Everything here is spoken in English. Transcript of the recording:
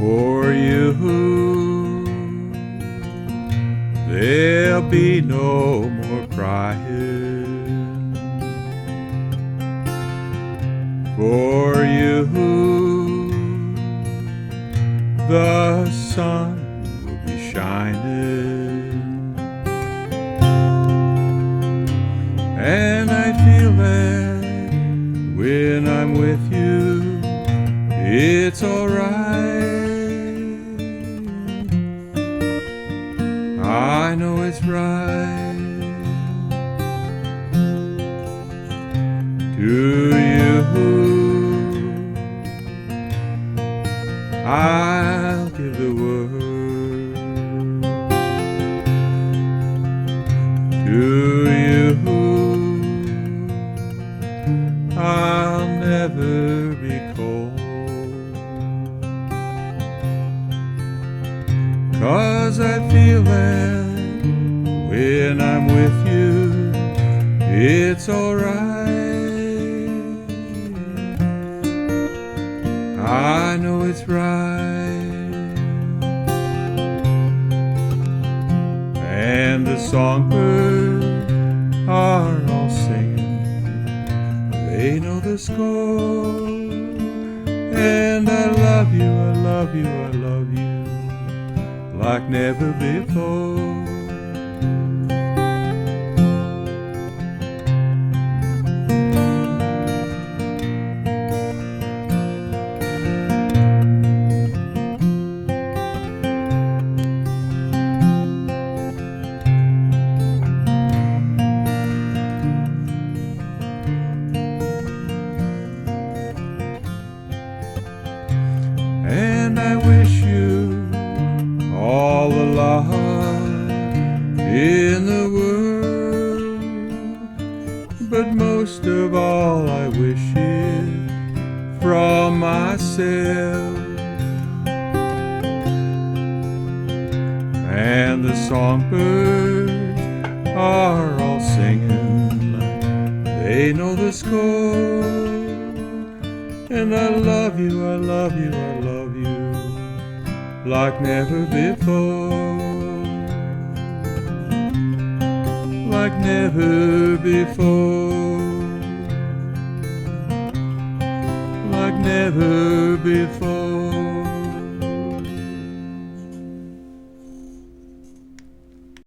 For you, there'll be no more crying. For you, the sun will be shining. And I feel that when I'm with you, it's alright. I know it's right. To you, I'll give the word. To you, I'll never be cold. 'Cause I feel that when I'm with you, it's alright. I know it's right. And the songbirds are all singing. They know the score. And I love you, I love you, I love you like never before. And I wish you all the love in the world, but most of all I wish it from myself. And the songbirds are all singing like they know the score. And I love you, I love you, I love you like never before. Like never before. Like never before.